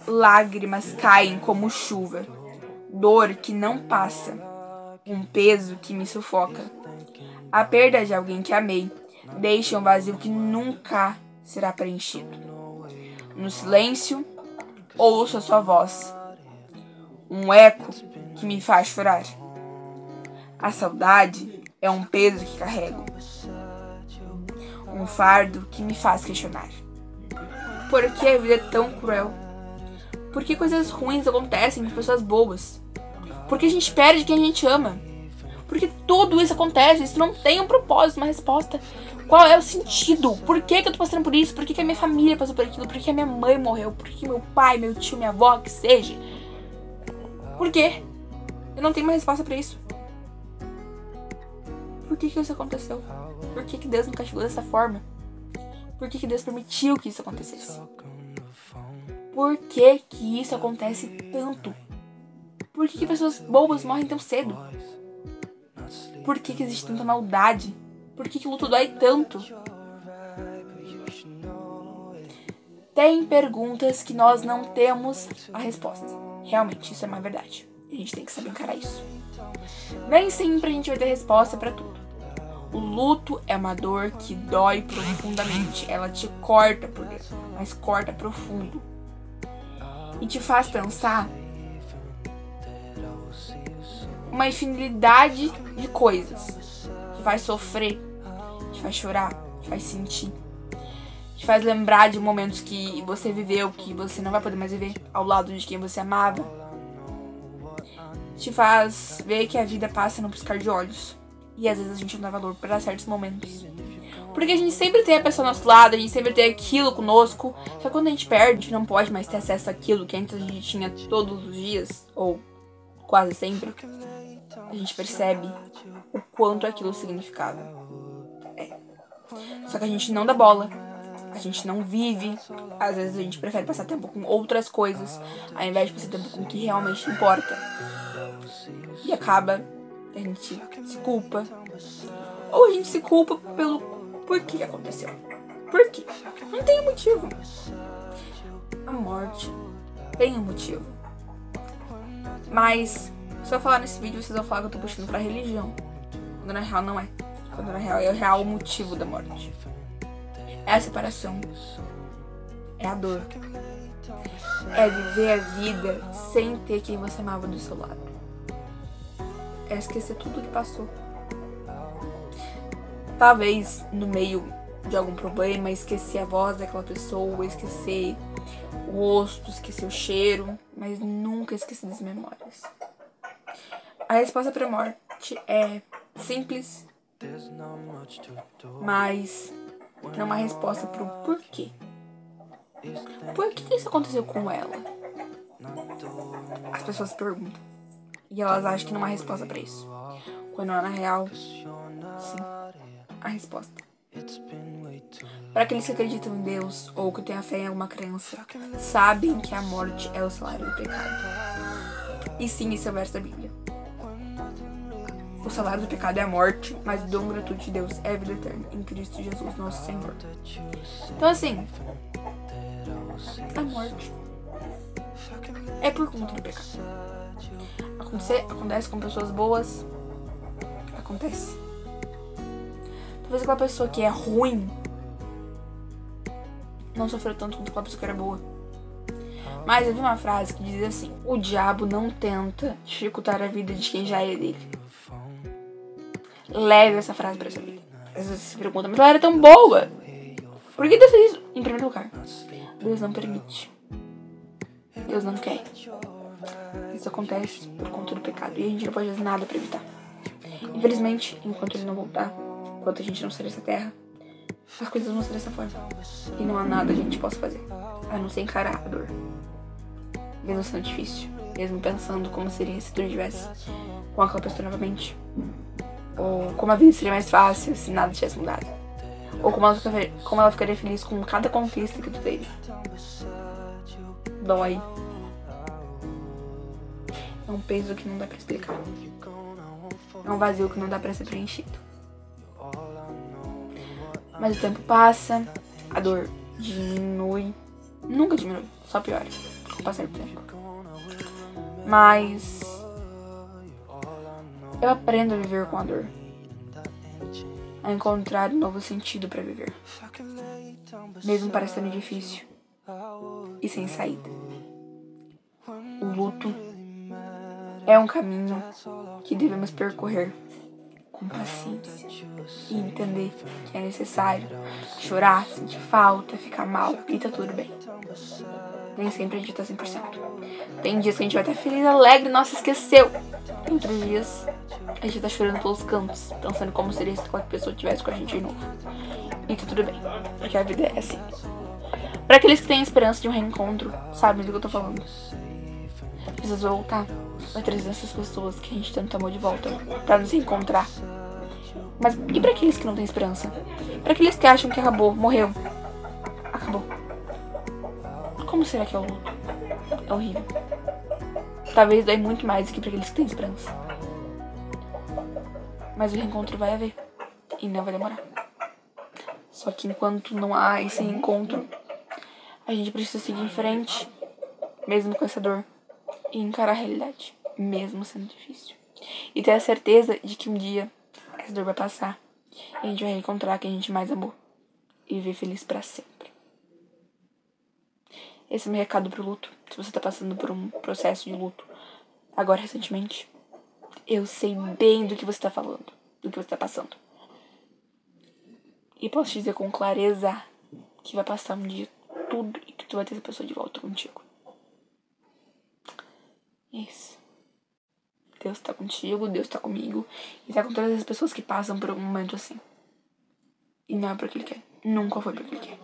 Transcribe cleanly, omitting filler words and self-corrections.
Lágrimas caem como chuva, dor que não passa, um peso que me sufoca. A perda de alguém que amei deixa um vazio que nunca será preenchido. No silêncio, ouço a sua voz, um eco que me faz chorar. A saudade é um peso que carrego, um fardo que me faz questionar. Por que a vida é tão cruel? Por que coisas ruins acontecem com pessoas boas? Por que a gente perde quem a gente ama? Por que tudo isso acontece? Isso não tem um propósito, uma resposta. Qual é o sentido? Por que eu tô passando por isso? Por que a minha família passou por aquilo? Por que a minha mãe morreu? Por que meu pai, meu tio, minha avó, que seja? Por quê? Eu não tenho uma resposta pra isso. Por que isso aconteceu? Por que Deus me castigou dessa forma? Por que Deus permitiu que isso acontecesse? Por que isso acontece tanto? Por que pessoas bobas morrem tão cedo? Por que existe tanta maldade? Por que o luto dói tanto? Tem perguntas que nós não temos a resposta. Realmente, isso é uma verdade. A gente tem que saber encarar isso. Nem sempre a gente vai ter resposta pra tudo. O luto é uma dor que dói profundamente. Ela te corta por dentro, mas corta profundo. E te faz pensar uma infinidade de coisas. Te faz sofrer, te faz chorar, te faz sentir. Te faz lembrar de momentos que você viveu, que você não vai poder mais viver ao lado de quem você amava. Te faz ver que a vida passa no piscar de olhos. E às vezes a gente não dá valor para certos momentos. Porque a gente sempre tem a pessoa ao nosso lado, a gente sempre tem aquilo conosco. Só que quando a gente perde, a gente não pode mais ter acesso àquilo que antes a gente tinha todos os dias, ou quase sempre. A gente percebe o quanto aquilo significava. Só que a gente não dá bola. A gente não vive. Às vezes a gente prefere passar tempo com outras coisas, ao invés de passar tempo com o que realmente importa. E acaba que a gente se culpa. Ou a gente se culpa pelo porquê que aconteceu. Por quê? Não tem motivo. A morte tem um motivo. Mas, se eu falar nesse vídeo, vocês vão falar que eu tô puxando pra religião. Quando na real não é. Quando na real é o real motivo da morte. É a separação. É a dor. É viver a vida sem ter quem você amava do seu lado. É esquecer tudo que passou. Talvez no meio de algum problema, esquecer a voz daquela pessoa, esquecer o rosto, esquecer o cheiro, mas nunca esquecer das memórias. A resposta pra morte é simples, mas não uma resposta pro porquê. Por que isso aconteceu com ela? As pessoas perguntam. E elas acham que não há resposta pra isso. Quando na real, sim, a resposta. Para aqueles que acreditam em Deus ou que têm a fé em alguma crença, sabem que a morte é o salário do pecado. E sim, esse é o verso da Bíblia. O salário do pecado é a morte, mas o dom gratuito de Deus é a vida eterna em Cristo Jesus, nosso Senhor. Então assim, a morte é por conta do pecado. Acontece com pessoas boas. Acontece. Talvez aquela pessoa que é ruim não sofreu tanto quanto aquela pessoa que era boa. Mas eu vi uma frase que diz assim: o diabo não tenta dificultar a vida de quem já é dele. Leve essa frase pra sua vida. Às vezes você se pergunta, mas ela era tão boa. Por que Deus fez isso? Em primeiro lugar, Deus não permite. Deus não quer. Isso acontece por conta do pecado. E a gente não pode fazer nada pra evitar. Infelizmente, enquanto ele não voltar, enquanto a gente não sair dessa terra, as coisas vão ser dessa forma. E não há nada que a gente possa fazer, a não ser encarar a dor. Mesmo sendo difícil. Mesmo pensando como seria se tudo estivesse com aquela pessoa novamente. Ou como a vida seria mais fácil se nada tivesse mudado. Ou como ela ficaria feliz com cada conquista que tu teve. Dói. É um peso que não dá pra explicar. É um vazio que não dá pra ser preenchido. Mas o tempo passa, a dor diminui. Nunca diminui, só piora. passar do tempo. Mas eu aprendo a viver com a dor, a encontrar um novo sentido pra viver, mesmo parecendo difícil e sem saída. O luto é um caminho que devemos percorrer com paciência e entender que é necessário chorar, sentir falta, ficar mal e tá tudo bem. Nem sempre a gente tá 100%. Tem dias que a gente vai estar feliz, alegre, nossa, esqueceu. Tem outros dias a gente tá chorando pelos cantos, pensando como seria se qualquer pessoa estivesse com a gente de novo. E tá tudo bem, porque a vida é assim. Pra aqueles que têm esperança de um reencontro, sabem do que eu tô falando. Jesus vai voltar, vai trazer essas pessoas que a gente tanto amou de volta pra nos reencontrar. Mas e pra aqueles que não têm esperança? Pra aqueles que acham que acabou, morreu. Acabou. Como será que é o luto? É horrível. Talvez dói muito mais do que pra aqueles que têm esperança. Mas o reencontro vai haver. E não vai demorar. Só que enquanto não há esse reencontro, a gente precisa seguir em frente, mesmo com essa dor, e encarar a realidade, mesmo sendo difícil. E ter a certeza de que um dia essa dor vai passar e a gente vai reencontrar quem a gente mais amou e viver feliz pra sempre. Esse é o meu recado pro luto. Se você tá passando por um processo de luto agora recentemente, eu sei bem do que você tá falando, do que você tá passando. E posso te dizer com clareza que vai passar um dia tudo e que tu vai ter essa pessoa de volta contigo. Isso. Deus tá contigo, Deus tá comigo. E tá com todas as pessoas que passam por um momento assim. E não é porque ele quer. Nunca foi porque ele quer.